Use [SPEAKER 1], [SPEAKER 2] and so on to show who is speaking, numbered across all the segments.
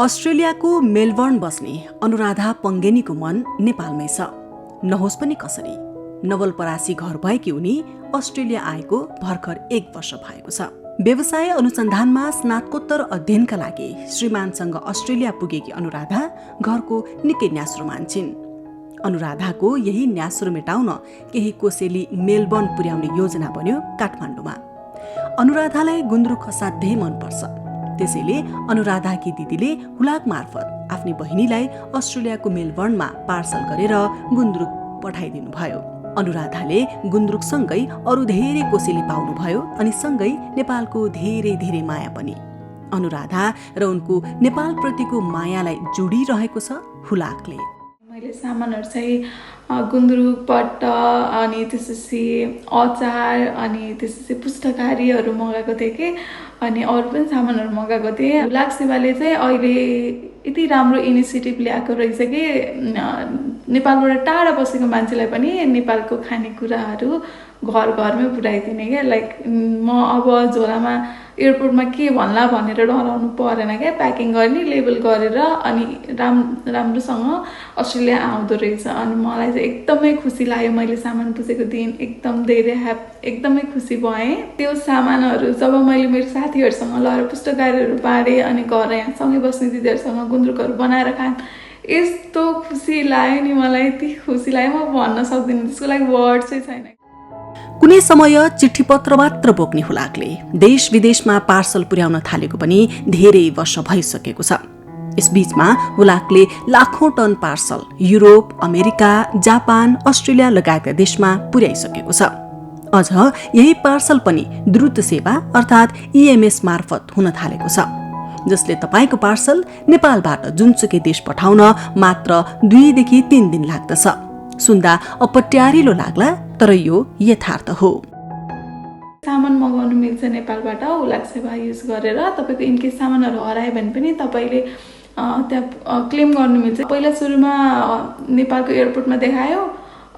[SPEAKER 1] अस्ट्रेलियाको मेलबर्न बस्ने अनुराधा पङ्गेनीको मन नेपालमै छ। नहोस् पनि कसरी नवलपरासी घर भएकी उनी अस्ट्रेलिया आएको भर्खर 1 वर्ष भएको छ। व्यवसाय अनुसन्धानमा स्नातकोत्तर अध्ययनका लागि श्रीमानसँग अस्ट्रेलिया पुगेकी अनुराधा घरको निकै न्यास्रो मान्छिन्। अनुराधाको यही न्यास्रो मेटाउन केही कोसेली मेलबर्न पुर्याउने योजना बन्यो काठमाडौँमा। अनुराधालाई गुन्द्रुक असाध्यै मनपर्छ, त्यसैले अनुराधाकी दिदीले हुलाक मार्फत आफ्नी बहिनीलाई अस्ट्रेलियाको मेलबर्नमा पार्सल गरेर गुन्द्रुक पठाइदिनु भयो। अनुराधाले गुन्द्रुकसँगै अरू धेरै कोसेली पाउनुभयो अनि सँगै नेपालको धेरै धेरै माया पनि। अनुराधा र उनको नेपालप्रतिको मायालाई जोडिरहेको छ हुलाकले।
[SPEAKER 2] मैले सामानहरू चाहिँ गुन्द्रुक, पट्टा अनि त्यसपछि अचार अनि त्यसपछि पुस्तकारीहरू मगाएको थिएँ कि अनि अरू पनि सामानहरू मगाएको थिएँ। हुलाक सेवाले चाहिँ अहिले यति राम्रो इनिसिएटिभ ल्याएको रहेछ कि नेपालबाट टाढा बसेको मान्छेलाई पनि नेपालको खानेकुराहरू घर घरमै पुऱ्याइदिने क्या। लाइक म अब झोलामा एयरपोर्टमा के भन्ला भनेर डराउनु परेन क्या। प्याकिङ गर्ने, लेबल गरेर अनि राम्रोसँग अस्ट्रेलिया आउँदो रहेछ। अनि मलाई चाहिँ एकदमै खुसी लाग्यो। मैले सामान पुछेको दिन एकदमै खुसी भएँ। त्यो सामानहरू जब मैले मेरो साथीहरूसँग लगेर पुस्तकारीहरू बाँडेँ अनि घर यहाँ सँगै बस्ने दिदीहरूसँग गुन्द्रुकहरू बनाएर खाएँ, यस्तो खुसी लाग्यो नि मलाई, यति खुसी लाग्यो म भन्न सक्दिनँ। त्यसको लागि वर्ड चाहिँ छैन।
[SPEAKER 1] कुनै समय चिठी पत्र मात्र बोक्ने हुलाकले देश विदेशमा पार्सल पुर्याउन थालेको पनि धेरै वर्ष भइसकेको छ। यसबीचमा हुलाकले लाखौं ton parcel Europe, America, Japan, Australia लगायतका देशमा पुर्याइसकेको छ। अझ यही पार्सल पनि द्रुत सेवा अर्थात् EMS मार्फत हुन थालेको छ, जसले तपाईको पार्सल नेपालबाट जुनसुकै देश पठाउन मात्र 2 देखि 3 दिन लाग्दछ। सुन्दा अपट्यारिलो लाग्ला, तर यो यथार्थ हो।
[SPEAKER 2] सामान मगाउनु मिल्छ नेपालबाट हुलाक सेवा युज गरेर। तपाईको इनकेस सामानहरू हरायो भने पनि तपाईले त्यहाँ क्लेम गर्नु मिल्छ। पहिला सुरुमा नेपालको एयरपोर्टमा देखायो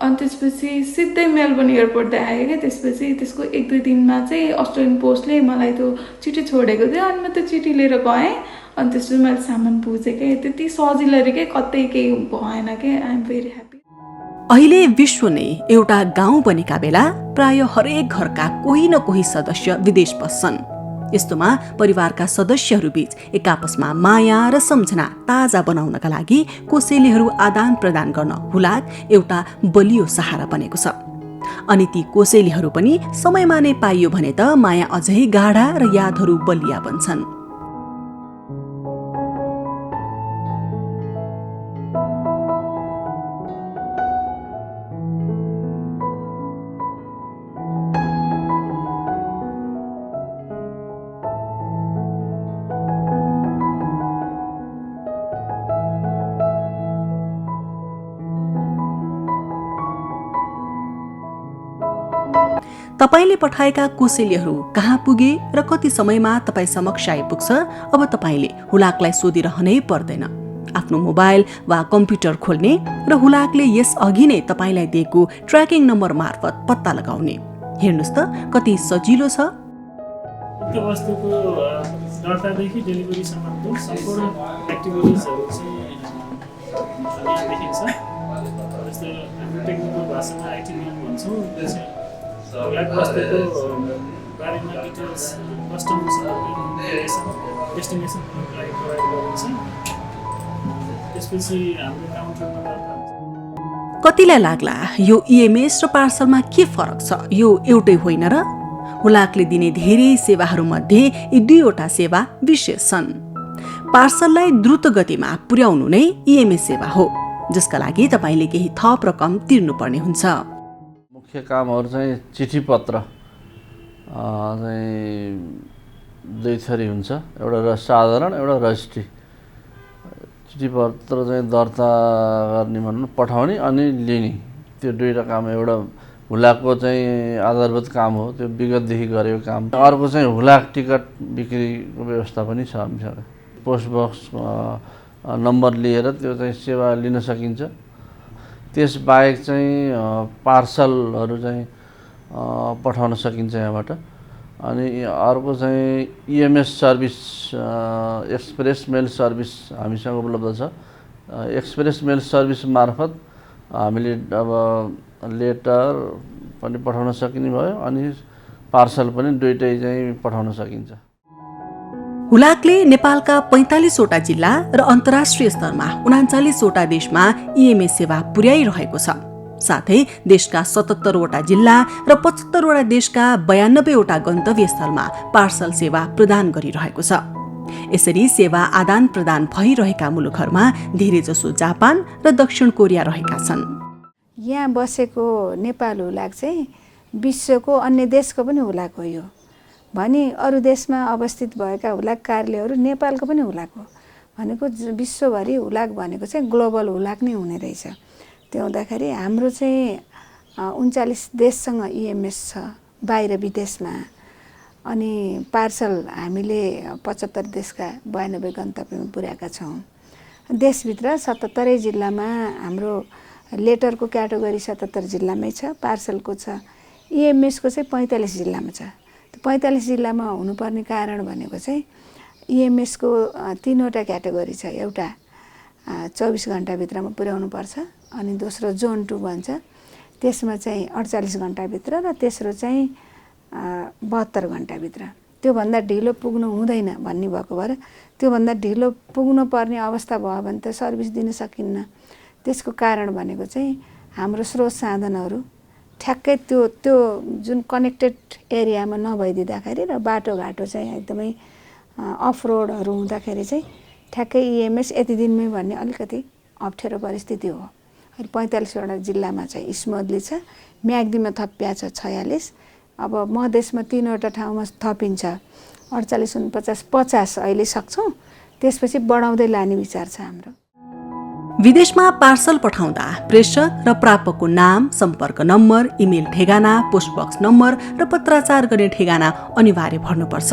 [SPEAKER 2] अनि त्यसपछि सिधै मेलबर्न एयरपोर्ट देखायो क्या। त्यसपछि त्यसको 1-2 दिनमा चाहिँ अस्ट्रेलियन पोस्टले मलाई त्यो चिठी छोडेको थियो अनि म त्यो चिठी लिएर गएँ अनि त्यसपछि मैले सामान पुगेँ क्या। त्यति सजिलो रे के, कतै केही भएन के। I am very happy.
[SPEAKER 1] अहिले विश्व नै एउटा गाउँ बनेका बेला प्राय हरेक घरका कोही न कोही सदस्य विदेश बस्छन्। यस्तोमा परिवारका सदस्यहरूबीच एकापसमा माया र सम्झना ताजा बनाउनका लागि कोसेलीहरू आदान प्रदान गर्न हुलाक एउटा बलियो सहारा बनेको छ। अनि ती कोसेलीहरू पनि समयमा नै पाइयो भने त माया अझै गाढा र यादहरू बलिया बन्छन्। तपाईले पठाएका कोसेलीहरू कहाँ पुगे र कति समयमा तपाईँ समक्ष आइपुग्छ अब तपाईले हुलाकलाई सोधिरहनै पर्दैन। आफ्नो मोबाइल वा कम्प्युटर खोल्ने र हुलाकले यस अघि नै तपाईलाई दिएको ट्र्याकिङ नम्बर मार्फत पत्ता लगाउने। हेर्नुस् त कति सजिलो छ।
[SPEAKER 3] त्यो वस्तुको दर्तादेखि डेलिभरीसम्मको सम्पूर्ण एक्टिभिटिजहरू चाहिँ यहाँ देखिन्छ। जस्तै हाम्रो टेक्निकल भाषामा आइटिबिएम भन्छौँ। त्यो चाहिँ हुलाक वस्तुको बारेमा डिटेल्स डेस्टिनेसन लागि प्रोभाइड गरिन्छ। त्यसपछि हाम्रो काउन्टरमा दर्ता हुन्छ।
[SPEAKER 1] कतिलाई लाग्ला यो EMS र पार्सलमा के फरक छ, यो एउटै होइन र? हुलाकले दिने धेरै सेवाहरूमध्ये यी 2वटा सेवा विशेष छन्। पार्सललाई द्रुत गतिमा पुर्याउनु नै EMS सेवा हो, जसका लागि तपाईले केही थप रकम तिर्नुपर्ने हुन्छ।
[SPEAKER 4] मुख्य कामहरू चाहिँ चिठी पत्र चाहिँ 2 थरी हुन्छ। एउटा साधारण, एउटा रजिस्ट्री। चिठी पत्र चाहिँ दर्ता गर्ने भनौँ, पठाउने अनि लिने, त्यो 2टा काम। एउटा हुलाकको चाहिँ आधारभूत काम हो, त्यो विगतदेखि गरेको काम। अर्को चाहिँ हुलाक टिकट बिक्रीको व्यवस्था पनि छ हामीसँग। पोस्ट बक्स नम्बर लिएर त्यो चाहिँ सेवा लिन सकिन्छ। त्यसबाहेक चाहिँ पार्सलहरू चाहिँ पठाउन सकिन्छ यहाँबाट। अनि अर्को चाहिँ इएमएस सर्भिस, एक्सप्रेस मेल सर्भिस हामीसँग उपलब्ध छ। एक्सप्रेस मेल सर्भिस मार्फत हामीले अब लेटर पनि पठाउन सकिने भयो अनि पार्सल पनि दुइटै चाहिँ पठाउन सकिन्छ।
[SPEAKER 1] हुलाकले नेपालका 45वटा जिल्ला र अन्तर्राष्ट्रिय स्तरमा 39वटा देशमा इएमएस सेवा पुर्याइरहेको छ। साथै देशका 77वटा जिल्ला र 75वटा देशका 92वटा गन्तव्य स्थलमा पार्सल सेवा प्रदान गरिरहेको छ। यसरी सेवा आदान प्रदान भइरहेका मुलुकहरूमा धेरैजसो जापान र दक्षिण कोरिया रहेका छन्।
[SPEAKER 5] यहाँ बसेको नेपाल हुलाक चाहिँ विश्वको अन्य देशको पनि हुलाक हो। यो भने अरू देशमा अवस्थित भएका हुलाक कार्यालयहरू नेपालको पनि हुलाक हो भनेको विश्वभरि हुलाक भनेको चाहिँ ग्लोबल हुलाक नै हुने रहेछ। त्यो हुँदाखेरि हाम्रो चाहिँ 39 देशसँग इएमएस छ बाहिर विदेशमा। अनि पार्सल हामीले 75 देशका 92 गन्तव्यमा पुर्याएका छौँ। देशभित्र 77 जिल्लामा हाम्रो लेटरको क्याटेगोरी 77 जिल्लामै छ, पार्सलको छ। इएमएसको चाहिँ 45 जिल्लामा छ। 45 जिल्लामा हुनुपर्ने कारण भनेको चाहिँ इएमएसको 3वटा क्याटेगोरी छ। एउटा 24 घण्टाभित्रमा पुर्याउनुपर्छ, अनि दोस्रो जोन 2 भन्छ, त्यसमा चाहिँ 48 घण्टाभित्र, र तेस्रो चाहिँ 72 घण्टाभित्र। त्योभन्दा ढिलो पुग्नु हुँदैन भन्ने भएको भएर त्योभन्दा ढिलो पुग्नु पर्ने अवस्था भयो भने त सर्भिस दिन सकिन्न। त्यसको कारण भनेको चाहिँ हाम्रो स्रोत साधनहरू ठ्याक्कै त्यो जुन कनेक्टेड एरियामा नभइदिँदाखेरि र बाटोघाटो चाहिँ एकदमै अफ रोडहरू हुँदाखेरि चाहिँ ठ्याक्कै इएमएस यति दिनमै भन्ने अलिकति अप्ठ्यारो परिस्थिति हो। 45वटा जिल्लामा चाहिँ स्मुथली छ। म्याग्दीमा थपिया छ 46। अब मधेसमा 3वटा ठाउँमा थपिन्छ 48, 49, 50 अहिले सक्छौँ। त्यसपछि बढाउँदै लाने विचार छ हाम्रो।
[SPEAKER 1] विदेशमा पार्सल पठाउँदा प्रेषक र प्रापकको नाम, सम्पर्क नम्बर, इमेल ठेगाना, पोस्टबक्स नम्बर र पत्राचार गर्ने ठेगाना अनिवार्य भर्नुपर्छ।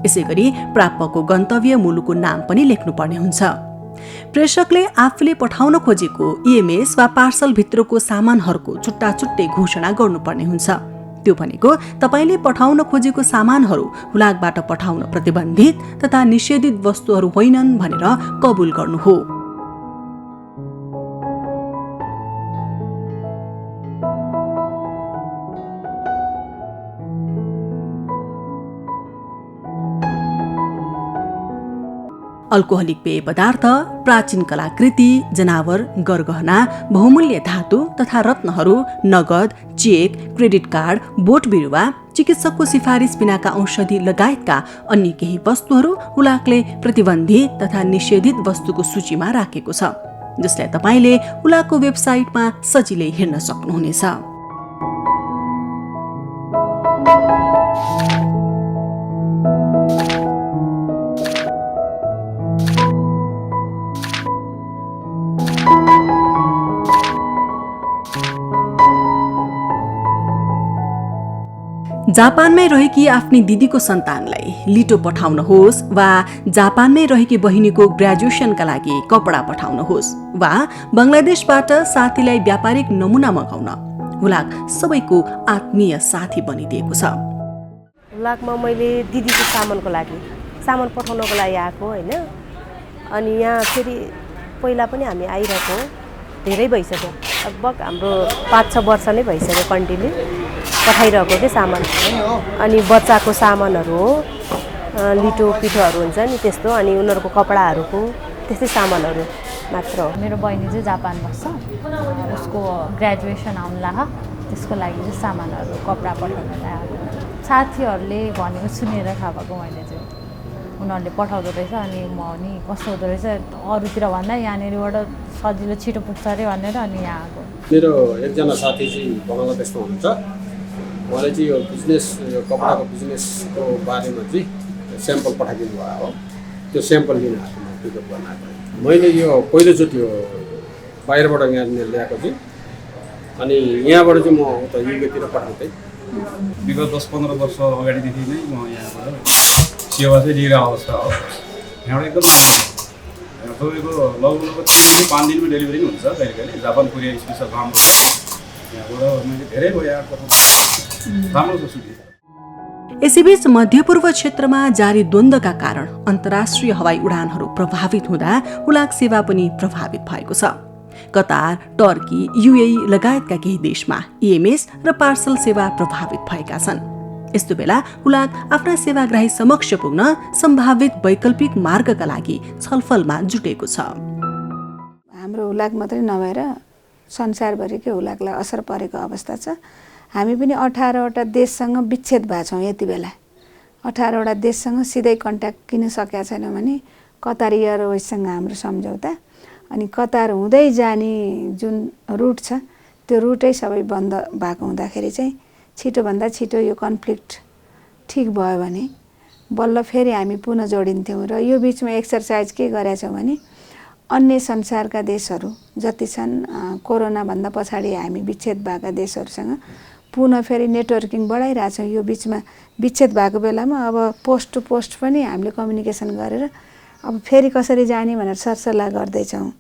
[SPEAKER 1] यसैगरी प्रापकको गन्तव्य मुलुकको नाम पनि लेख्नुपर्ने हुन्छ। प्रेषकले आफूले पठाउन खोजेको इएमएस वा पार्सल भित्रको सामानहरूको छुट्टा छुट्टै घोषणा गर्नुपर्ने हुन्छ। त्यो भनेको तपाईले पठाउन खोजेको सामानहरू हुलाकबाट पठाउन प्रतिबन्धित तथा निषेधित वस्तुहरू होइनन् भनेर कबुल गर्नु हो। अल्कोहलिक पेय पदार्थ, प्राचीन कलाकृति, जनावर, गरगहना, बहुमूल्य धातु तथा रत्नहरू, नगद, चेक, क्रेडिट कार्ड, बोट बिरुवा, चिकित्सकको सिफारिस बिनाका औषधि लगायतका अन्य केही वस्तुहरू हुलाकले प्रतिबन्धित तथा निषेधित वस्तुको सूचीमा राखेको छ, जसलाई तपाईले हुलाकको वेबसाइटमा सजिलै हेर्न सक्नुहुनेछ। जापानमै रहेकी आफ्नी दिदीको सन्तानलाई लिटो पठाउनुहोस् वा जापानमै रहेकी बहिनीको ग्रेजुएसनका लागि कपडा पठाउनुहोस् वा बङ्गलादेशबाट साथीलाई व्यापारिक नमुना मगाउन हुलाक सबैको आत्मीय साथी बनिदिएको छ।
[SPEAKER 6] हुलाकमा मैले दिदीको सामान पठाउनको लागि आएको होइन। अनि यहाँ फेरि पहिला पनि हामी आइरहेको धेरै भइसक्यो, लगभग हाम्रो 5-6 वर्ष नै भइसक्यो कन्टिन्यू पठाइरहेको के सामान। अनि बच्चाको सामानहरू हो, लिटो पिठोहरू हुन्छ नि त्यस्तो, अनि उनीहरूको कपडाहरूको त्यस्तै सामानहरू मात्र हो।
[SPEAKER 7] मेरो बहिनी चाहिँ जापान बस्छ, उसको ग्रेजुएसन आउनुला त्यसको लागि चाहिँ सामानहरू कपडा पठाउनलाई आएको। साथीहरूले भनेको सुनेर थाहा भएको मैले चाहिँ, उनीहरूले पठाउँदो रहेछ। अनि म नि कस्तो हुँदो रहेछ अरूतिर भन्दा यहाँनिरबाट सजिलो छिटो पुग्छ अरे भनेर अनि यहाँ आएको।
[SPEAKER 8] मेरो एकजना साथी चाहिँ बङ्गलादेशमा हुनुहुन्छ। उहाँले चाहिँ यो बिजनेस, यो कपडाको बिजनेसको बारेमा चाहिँ स्याम्पल पठाइदिनु भयो हो। त्यो स्याम्पल लिन आएको, म पिकअप गर्न आएको। मैले यो पहिलोचोटि यो बाहिरबाट यहाँ ल्याएको चाहिँ, अनि यहाँबाट चाहिँ म उता युकेतिर पठाउँथेँ।
[SPEAKER 9] विगत 10-15 वर्ष अगाडिदेखि नै म यहाँबाट सेवा चाहिँ लिएर अवस्था हो। यहाँबाट एकदम तपाईँको लगभग 3-5 दिनमा डेलिभरी पनि हुन्छ कहिले कहिले। जापान कोरिया स्पेसल राम्रो छ। यहाँबाट मैले धेरै भयो यहाँ पठाउँछु, राम्रो छ सुविधा।
[SPEAKER 1] यसैबीच मध्यपूर्व क्षेत्रमा जारी द्वन्द्वका कारण अन्तर्राष्ट्रिय हवाई उडानहरू प्रभावित हुँदा हुलाक सेवा पनि प्रभावित भएको छ। कतार, टर्की, युएई लगायतका केही देशमा ईएमएस र पार्सल सेवा प्रभावित भएका छन्। यस्तो बेला हुलाक आफ्ना सेवाग्राही समक्ष पुग्न सम्भावित वैकल्पिक मार्गका लागि छलफलमा जुटेको छ।
[SPEAKER 5] हाम्रो हुलाक मात्रै नभएर संसारभरिकै हुलाकलाई असर परेको अवस्था छ। हामी पनि 18वटा देशसँग विच्छेद भएको छौँ। यति बेला 18वटा देशसँग सिधै कन्ट्याक्ट किन सकेका छैनौँ भने कतार एयरवेजसँग हाम्रो सम्झौता, अनि कतार हुँदै जाने जुन रुट छ त्यो रुटै सबै बन्द भएको हुँदाखेरि चाहिँ छिटोभन्दा छिटो यो कन्फ्लिक्ट ठिक भयो भने बल्ल फेरि हामी पुनः जोडिन्थ्यौँ। र यो बिचमा एक्सर्साइज के गरेका छौँ भने अन्य संसारका देशहरू जति छन् कोरोनाभन्दा पछाडि हामी विच्छेद भएका देशहरूसँग पुनः फेरि नेटवर्किङ बढाइरहेछौँ। यो बिचमा विच्छेद भएको बेलामा अब पोस्ट टु पोस्ट पनि हामीले कम्युनिकेसन गरेर अब फेरि कसरी जाने भनेर सरसल्लाह गर्दैछौँ।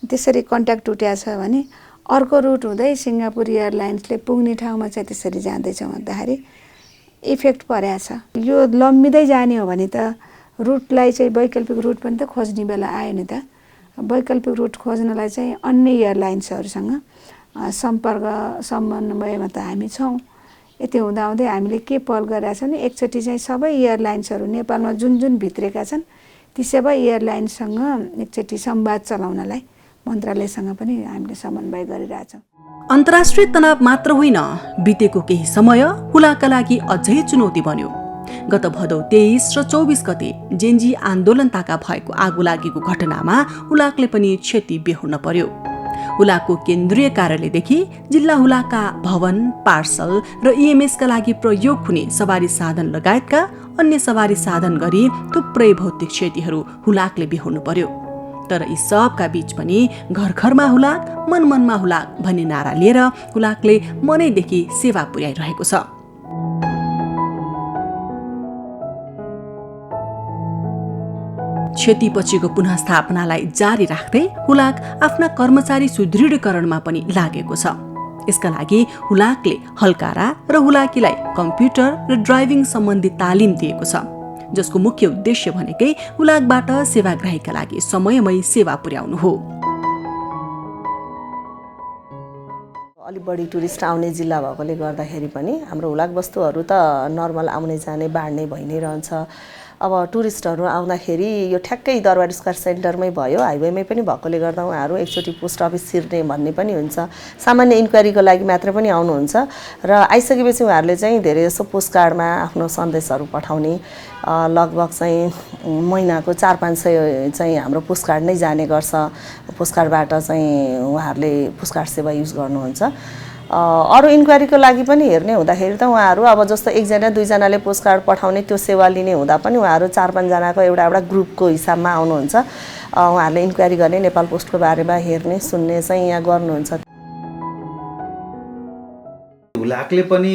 [SPEAKER 5] त्यसरी कन्ट्याक्ट टुट्या छ भने अर्को रुट हुँदै सिङ्गापुर एयरलाइन्सले पुग्ने ठाउँमा चाहिँ त्यसरी जाँदैछौँ भन्दाखेरि इफेक्ट परेको छ। यो लम्बिँदै जाने हो भने त रुटलाई चाहिँ वैकल्पिक रुट पनि त खोज्ने बेला आयो नि त। वैकल्पिक रुट खोज्नलाई चाहिँ अन्य एयरलाइन्सहरूसँग सम्पर्क समन्वयमा त हामी छौँ। यति हुँदाहुँदै हामीले के पहल गरिरहेका छौँ भने एकचोटि चाहिँ सबै एयरलाइन्सहरू नेपालमा जुन जुन भित्रेका छन् ती सबै एयरलाइन्ससँग एकचोटि संवाद चलाउनलाई मन्त्रालयसँग पनि हामीले समन्वय गरिरहेछौँ।
[SPEAKER 1] अन्तर्राष्ट्रिय तनाव मात्र होइन, बितेको केही समय हुलाकका लागि अझै चुनौती बन्यो। गत भदौ 23 र 24 गते जेन्जी आन्दोलन ताका भएको आगो लागेको घटनामा हुलाकले पनि क्षति बेहोर्न पर्यो। हुलाकको केन्द्रीय कार्यालयदेखि जिल्ला हुलाकका भवन, पार्सल र ईएमएसका लागि प्रयोग हुने सवारी साधन लगायतका अन्य सवारी साधन गरी थुप्रै भौतिक क्षतिहरू हुलाकले बेहोर्नु पर्यो। तर यी सबका बीच पनि घर घरमा हुलाक, मन मनमा हुलाक भन्ने नारा लिएर हुलाकले मनैदेखि सेवा पुर्याइरहेको छ। क्षतिपछिको पुनःस्थापनालाई जारी राख्दै हुलाक आफ्ना कर्मचारी सुदृढीकरणमा पनि लागेको छ। यसका लागि हुलाकले हल्कारा र हुलाकीलाई कम्प्युटर र ड्राइभिङ सम्बन्धी तालिम दिएको छ, जसको मुख्य उद्देश्य भनेकै हुलाकबाट सेवाग्राहीका लागि समयमै सेवा पुर्याउनु हो।
[SPEAKER 6] अलिक बढी टुरिस्ट आउने जिल्ला भएकोले गर्दाखेरि पनि हाम्रो हुलाक वस्तुहरू त नर्मल आउने जाने बाँड्ने भइ नै रहन्छ। अब टुरिस्टहरू आउँदाखेरि यो ठ्याक्कै दरबार स्क्वायर सेन्टरमै भयो, हाइवेमै पनि भएकोले गर्दा उहाँहरू एकचोटि पोस्ट अफिस छिर्ने भन्ने पनि हुन्छ। सामान्य इन्क्वायरीको लागि मात्र पनि आउनुहुन्छ र आइसकेपछि उहाँहरूले चाहिँ धेरै जसो पोस्ट कार्डमा आफ्नो सन्देशहरू पठाउने, लगभग चाहिँ महिनाको 400-500 चाहिँ हाम्रो पोस्ट कार्ड नै जाने गर्छ। पोस्ट कार्डबाट चाहिँ उहाँहरूले पोस्ट कार्ड सेवा युज गर्नुहुन्छ। अरू इन्क्वायरीको लागि पनि हेर्ने हुँदाखेरि त उहाँहरू अब जस्तो 1-2जनाले पोस्ट कार्ड पठाउने त्यो सेवा लिने हुँदा पनि उहाँहरू 4-5जनाको एउटा ग्रुपको हिसाबमा आउनुहुन्छ। उहाँहरूले इन्क्वायरी गर्ने, नेपाल पोस्टको बारेमा हेर्ने सुन्ने चाहिँ यहाँ गर्नुहुन्छ।
[SPEAKER 10] हुलाकले पनि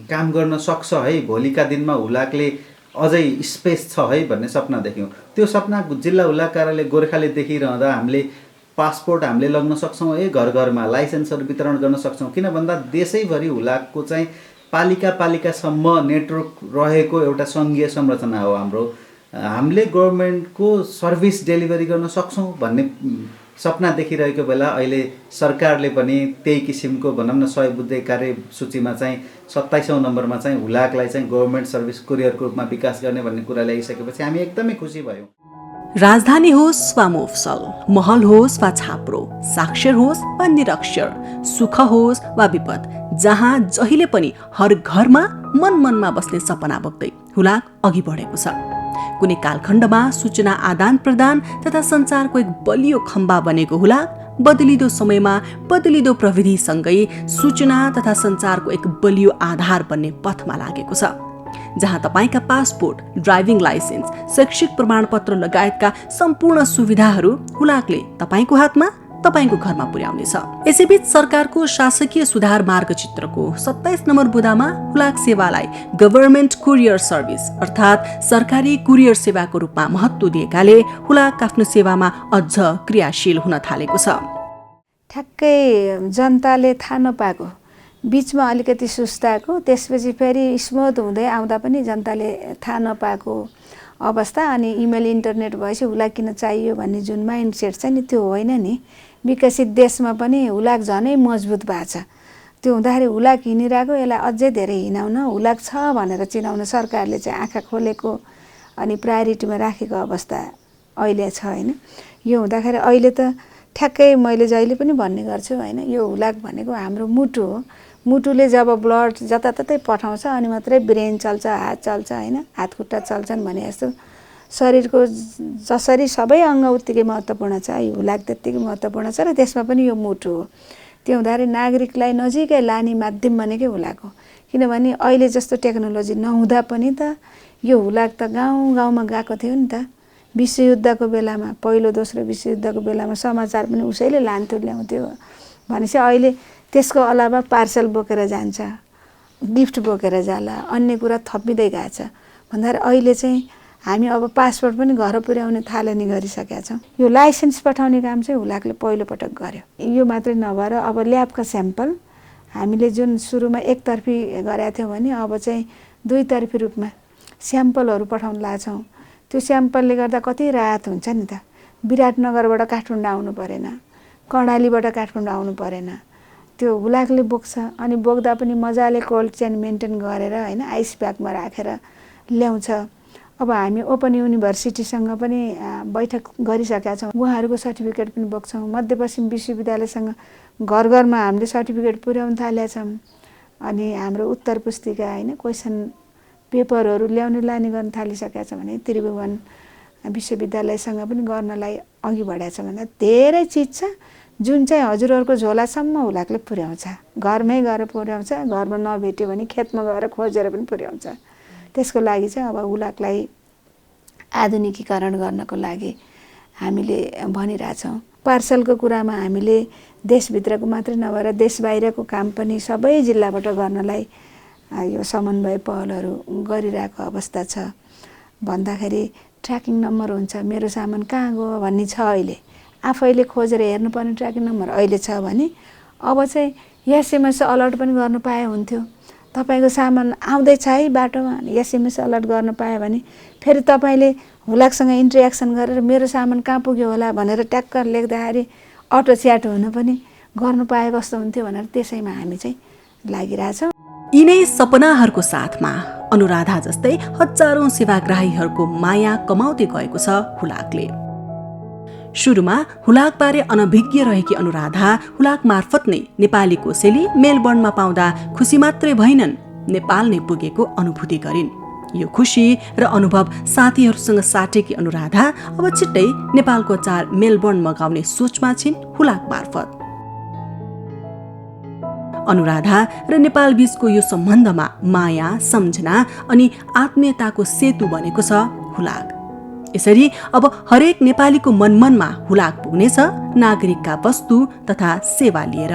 [SPEAKER 10] काम गर्न सक्छ है, भोलिका दिनमा हुलाकले अझै स्पेस छ है भन्ने सपना देख्यौँ। त्यो सपना जिल्ला हुलाक कार्यालय गोर्खाले देखिरहँदा हामीले पासपोर्ट हामीले लग्न सक्छौँ, घर घरमा लाइसेन्सहरू वितरण गर्न सक्छौँ। किन भन्दा देशैभरि हुलाकको चाहिँ पालिकासम्म नेटवर्क रहेको एउटा सङ्घीय संरचना हो हाम्रो। हामीले गभर्मेन्टको सर्भिस डेलिभरी गर्न सक्छौँ भन्ने सपना देखिरहेको बेला अहिले सरकारले पनि त्यही किसिमको भनौँ न 100 बुद्धे कार्यसूचीमा चाहिँ 27औं नम्बरमा चाहिँ हुलाकलाई चाहिँ गभर्मेन्ट सर्भिस कुरियरको रूपमा विकास गर्ने भन्ने कुरा ल्याइसकेपछि हामी एकदमै खुसी भयौँ।
[SPEAKER 1] राजधानी होस् वा मोफसल, महल होस् वा छाप्रो, साक्षर होस् वा निरक्षर, सुख होस् वा विपद, जहाँ जहिले पनि हर घरमा मन मनमा बस्ने सपना बोक्दै हुलाक अघि बढेको छ। कुनै कालखण्डमा सूचना आदान प्रदान तथा सञ्चारको एक बलियो खम्बा बनेको हुलाक बदलिदो समयमा बदलिदो प्रविधिसँगै सूचना तथा सञ्चारको एक बलियो आधार बन्ने पथमा लागेको छ, जहाँ तपाईका पासपोर्ट, ड्राइभिङ लाइसेन्स, शैक्षिक प्रमाणपत्र लगायतका सम्पूर्ण सुविधाहरू हुलाकले तपाईको हातमा, तपाईको घरमा पुर्याउनेछ। यसैबीच सरकारको शासकीय सुधार मार्गचित्रको 27 नम्बर बुदामा हुलाक सेवालाई गभर्नमेन्ट कुरियर सर्भिस अर्थात् सरकारी कुरियर सेवाको रूपमा महत्त्व दिएकाले हुलाक आफ्नो सेवामा अझ क्रियाशील हुन थालेको छ।
[SPEAKER 5] ठ्याक्कै जनताले थाहा नपाएको बिचमा अलिकति सुस्ताएको, त्यसपछि फेरि स्मुथ हुँदै आउँदा पनि जनताले थाहा नपाएको अवस्था। अनि इमेल इन्टरनेट भएपछि हुलाक किन चाहियो भन्ने जुन माइन्डसेट छ नि त्यो होइन नि। विकसित देशमा पनि हुलाक झनै मजबुत भएको छ। त्यो हुँदाखेरि हुलाक हिँडिरहेको, यसलाई अझै धेरै हिँडाउन, हुलाक छ भनेर चिनाउन सरकारले चाहिँ आँखा खोलेको अनि प्रायोरिटीमा राखेको अवस्था अहिले छ होइन। यो हुँदाखेरि अहिले त ठ्याक्कै मैले जहिले पनि भन्ने गर्छु होइन, यो हुलाक भनेको हाम्रो मुटु हो। मुटुले जब ब्लड जताततै पठाउँछ अनि मात्रै ब्रेन चल्छ, हात चल्छ होइन, हात खुट्टा चल्छन् भने जस्तो शरीरको जसरी सबै अङ्ग उत्तिकै महत्त्वपूर्ण छ, यो हुलाक त्यत्तिकै महत्त्वपूर्ण छ र त्यसमा पनि यो मुटु हो। त्यो हुँदाखेरि नागरिकलाई नजिकै लाने माध्यम भनेकै हुलाक हो। किनभने अहिले जस्तो टेक्नोलोजी नहुँदा पनि त यो हुलाक त गाउँ गाउँमा गएको थियो नि त। विश्वयुद्धको बेलामा, पहिलो दोस्रो विश्वयुद्धको बेलामा समाचार पनि उसैले लान्थ्यो ल्याउँथ्यो भनेपछि अहिले त्यसको अलावा पार्सल बोकेर जान्छ, गिफ्ट बोकेर जाला, अन्य कुरा थपिँदै गएको छ भन्दाखेरि अहिले चाहिँ हामी अब पासपोर्ट पनि घर पुर्याउने थालनी गरिसकेका छौँ। यो लाइसेन्स पठाउने काम चाहिँ हुलाकले पहिलोपटक गर्यो। यो मात्रै नभएर अब ल्याबका स्याम्पल हामीले जुन सुरुमा एकतर्फी गरेका थियौँ भने अब चाहिँ दुईतर्फी रूपमा स्याम्पलहरू पठाउन लाग्छौँ। त्यो स्याम्पलले गर्दा कति राहत हुन्छ नि त। विराटनगरबाट काठमाडौँ आउनु परेन, कर्णालीबाट काठमाडौँ आउनु परेन। त्यो हुलाकले बोक्छ अनि बोक्दा पनि मजाले कोल्ड चेन मेन्टेन गरेर होइन, आइस ब्यागमा राखेर ल्याउँछ। अब हामी ओपन युनिभर्सिटीसँग पनि बैठक गरिसकेका छौँ, उहाँहरूको सर्टिफिकेट पनि बोक्छौँ। मध्यपश्चिम विश्वविद्यालयसँग घर घरमा हामीले सर्टिफिकेट पुर्याउन थालेका छौँ। अनि हाम्रो उत्तर पुस्तिका होइन, क्वेसन पेपरहरू ल्याउने लाने गर्न थालिसकेका छ भने त्रिभुवन विश्वविद्यालयसँग पनि गर्नलाई अघि बढाएको छ भन्दा धेरै चिज छ जुन चाहिँ हजुरहरूको झोलासम्म हुलाकले पुर्याउँछ। घरमै गएर पुर्याउँछ, घरमा नभेट्यो भने खेतमा गएर खोजेर पनि पुर्याउँछ। त्यसको लागि चाहिँ अब हुलाकलाई आधुनिकीकरण गर्नको लागि हामीले भनिरहेछौँ। पार्सलको कुरामा हामीले देशभित्रको मात्रै नभएर देश बाहिरको काम पनि सबै जिल्लाबाट गर्नलाई यो समन्वय पहलहरू गरिरहेको अवस्था छ। भन्दाखेरि ट्र्याकिङ नम्बर हुन्छ, मेरो सामान कहाँ गयो भन्ने छ। अहिले आफैले खोजेर हेर्नुपर्ने ट्र्याकिङ नम्बर अहिले छ भने अब चाहिँ एसएमएस अलर्ट पनि गर्नु पाए हुन्थ्यो। तपाईँको सामान आउँदैछ है बाटोमा, एसएमएस अलर्ट गर्न पायो भने फेरि तपाईँले हुलाकसँग इन्ट्रेक्सन गरेर मेरो सामान कहाँ पुग्यो होला भनेर ट्याक्क लेख्दाखेरि अटो च्याट हुनु पनि गर्नु पाए कस्तो हुन्थ्यो भनेर त्यसैमा हामी चाहिँ लागिरहेछौँ।
[SPEAKER 1] यिनै सपनाहरूको साथमा अनुराधा जस्तै हजारौं सेवाग्राहीहरूको माया कमाउँदै गएको छ हुलाकले। सुरुमा हुलाकबारे अनभिज्ञ रहेकी अनुराधा हुलाक मार्फत नै नेपाली कोसेली मेलबर्नमा पाउँदा खुसी मात्रै भइनन्, नेपाल नै पुगेको अनुभूति गरिन्। यो खुसी र अनुभव साथीहरूसँग साटेकी अनुराधा अब छिट्टै नेपालको अचार मेलबर्न मगाउने सोचमा छिन् हुलाक मार्फत। अनुराधा र नेपाल बीचको यो सम्बन्धमा माया, सम्झना अनि आत्मीयताको सेतु बनेको छ हुलाक। यसरी अब हरेक नेपालीको मनमनमा हुलाक पुग्नेछ नागरिकका वस्तु तथा सेवा लिएर।